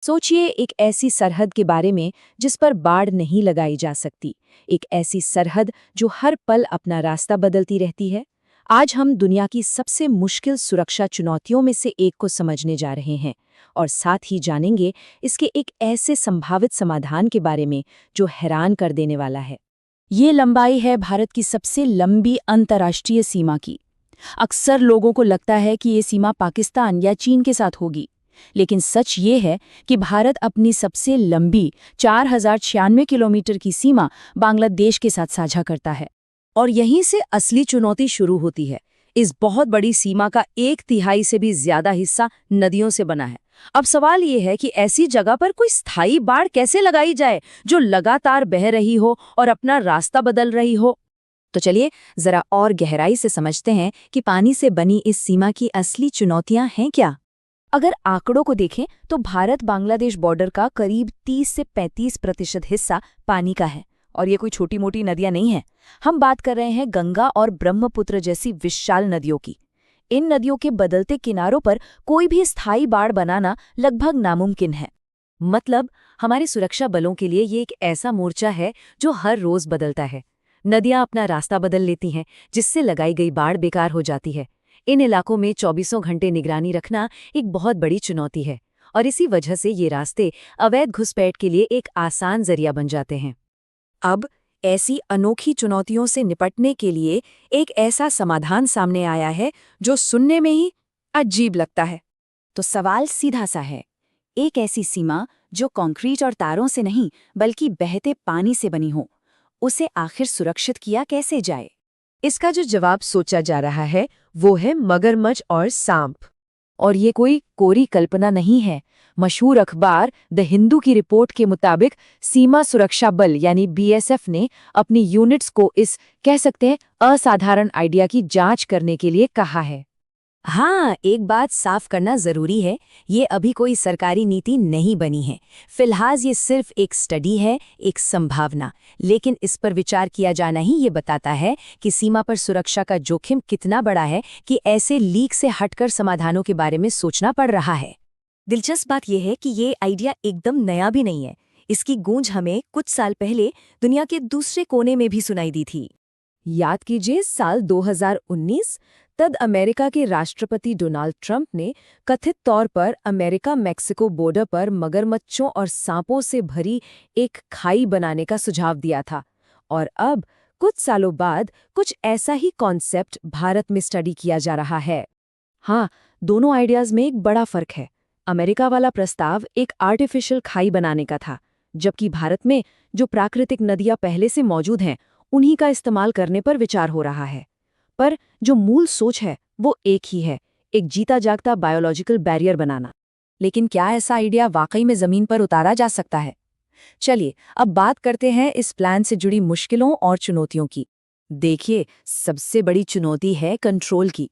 सोचिए एक ऐसी सरहद के बारे में जिस पर बाड़ नहीं लगाई जा सकती, एक ऐसी सरहद जो हर पल अपना रास्ता बदलती रहती है। आज हम दुनिया की सबसे मुश्किल सुरक्षा चुनौतियों में से एक को समझने जा रहे हैं और साथ ही जानेंगे इसके एक ऐसे संभावित समाधान के बारे में जो हैरान कर देने वाला है। ये लंबाई है भारत की सबसे लंबी अंतर्राष्ट्रीय सीमा की। अक्सर लोगों को लगता है कि ये सीमा पाकिस्तान या चीन के साथ होगी, लेकिन सच ये है कि भारत अपनी सबसे लंबी 4096 किलोमीटर की सीमा बांग्लादेश के साथ साझा करता है। और यहीं से असली चुनौती शुरू होती है। इस बहुत बड़ी सीमा का 1/3 से भी ज्यादा हिस्सा नदियों से बना है। अब सवाल ये है कि ऐसी जगह पर कोई स्थायी बाड़ कैसे लगाई जाए जो लगातार बह रही हो और अपना रास्ता बदल रही हो। तो चलिए जरा और गहराई से समझते हैं कि पानी से बनी इस सीमा की असली चुनौतियां हैं क्या। अगर आंकड़ों को देखें तो भारत बांग्लादेश बॉर्डर का करीब 30 से 35% हिस्सा पानी का है, और ये कोई छोटी मोटी नदियां नहीं हैं। हम बात कर रहे हैं गंगा और ब्रह्मपुत्र जैसी विशाल नदियों की। इन नदियों के बदलते किनारों पर कोई भी स्थायी बाड़ बनाना लगभग नामुमकिन है। मतलब हमारे सुरक्षा बलों के लिए ये एक ऐसा मोर्चा है जो हर रोज बदलता है। नदियां अपना रास्ता बदल लेती हैं, जिससे लगाई गई बाड़ बेकार हो जाती है। इन इलाकों में 24 घंटे निगरानी रखना एक बहुत बड़ी चुनौती है, और इसी वजह से ये रास्ते अवैध घुसपैठ के लिए एक आसान जरिया बन जाते हैं। अब ऐसी अनोखी चुनौतियों से निपटने के लिए एक ऐसा समाधान सामने आया है जो सुनने में ही अजीब लगता है। तो सवाल सीधा सा है, एक ऐसी सीमा जो कंक्रीट और तारों से नहीं बल्कि बहते पानी से बनी हो, उसे आखिर सुरक्षित किया कैसे जाए? इसका जो जवाब सोचा जा रहा है वो है मगरमच्छ और सांप। और ये कोई कोरी कल्पना नहीं है। मशहूर अखबार द हिंदू की रिपोर्ट के मुताबिक सीमा सुरक्षा बल यानी बीएसएफ ने अपनी यूनिट्स को इस कह सकते हैं असाधारण आइडिया की जांच करने के लिए कहा है। हाँ, एक बात साफ करना जरूरी है, ये अभी कोई सरकारी नीति नहीं बनी है। फिलहाल ये सिर्फ एक स्टडी है, एक संभावना। लेकिन इस पर विचार किया जाना ही ये बताता है कि सीमा पर सुरक्षा का जोखिम कितना बड़ा है कि ऐसे लीक से हटकर समाधानों के बारे में सोचना पड़ रहा है। दिलचस्प बात यह है कि ये आइडिया एकदम नया भी नहीं है। इसकी गूंज हमें कुछ साल पहले दुनिया के दूसरे कोने में भी सुनाई दी थी। याद कीजिए साल 2019, तब अमेरिका के राष्ट्रपति डोनाल्ड ट्रंप ने कथित तौर पर अमेरिका मैक्सिको बॉर्डर पर मगरमच्छों और सांपों से भरी एक खाई बनाने का सुझाव दिया था। और अब कुछ सालों बाद कुछ ऐसा ही कॉन्सेप्ट भारत में स्टडी किया जा रहा है। हाँ, दोनों आइडियाज में एक बड़ा फर्क है। अमेरिका वाला प्रस्ताव एक आर्टिफिशियल खाई बनाने का था, जबकि भारत में जो प्राकृतिक नदियां पहले से मौजूद हैं उन्हीं का इस्तेमाल करने पर विचार हो रहा है। पर जो मूल सोच है वो एक ही है, एक जीता जागता बायोलॉजिकल बैरियर बनाना। लेकिन क्या ऐसा आइडिया वाकई में जमीन पर उतारा जा सकता है? चलिए अब बात करते हैं इस प्लान से जुड़ी मुश्किलों और चुनौतियों की। देखिए, सबसे बड़ी चुनौती है कंट्रोल की।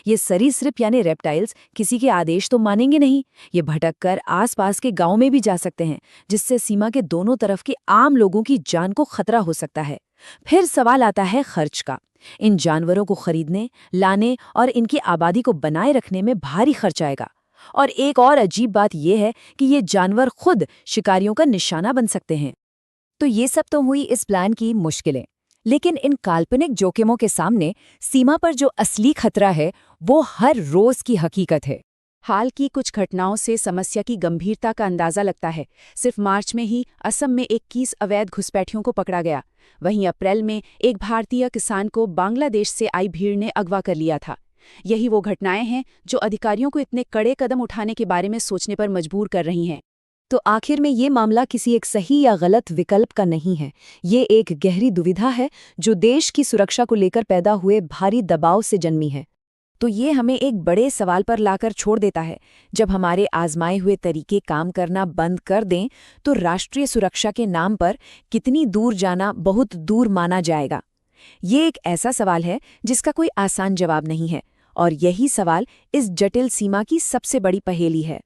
ये सरीसृप यानी रेप्टाइल्स किसी के आदेश तो मानेंगे नहीं। ये भटककर आसपास के गांव में भी जा सकते हैं, जिससे सीमा के दोनों तरफ के आम लोगों की जान को खतरा हो सकता है। फिर सवाल आता है खर्च का। इन जानवरों को खरीदने, लाने और इनकी आबादी को बनाए रखने में भारी खर्च आएगा। और एक और अजीब बात यह है कि ये जानवर खुद शिकारियों का निशाना बन सकते हैं। तो ये सब तो हुई इस प्लान की मुश्किलें, लेकिन इन काल्पनिक जोखिमों के सामने सीमा पर जो असली खतरा है वो हर रोज की हकीकत है। हाल की कुछ घटनाओं से समस्या की गंभीरता का अंदाजा लगता है। सिर्फ मार्च में ही असम में 21 अवैध घुसपैठियों को पकड़ा गया। वहीं अप्रैल में एक भारतीय किसान को बांग्लादेश से आई भीड़ ने अगवा कर लिया था। यही वो घटनाएं हैं जो अधिकारियों को इतने कड़े कदम उठाने के बारे में सोचने पर मजबूर कर रही हैं। तो आखिर में ये मामला किसी एक सही या गलत विकल्प का नहीं है। ये एक गहरी दुविधा है जो देश की सुरक्षा को लेकर पैदा हुए भारी दबाव से जन्मी है। तो ये हमें एक बड़े सवाल पर लाकर छोड़ देता है। जब हमारे आजमाए हुए तरीके काम करना बंद कर दें तो राष्ट्रीय सुरक्षा के नाम पर कितनी दूर जाना बहुत दूर माना जाएगा। ये एक ऐसा सवाल है जिसका कोई आसान जवाब नहीं है, और यही सवाल इस जटिल सीमा की सबसे बड़ी पहेली है।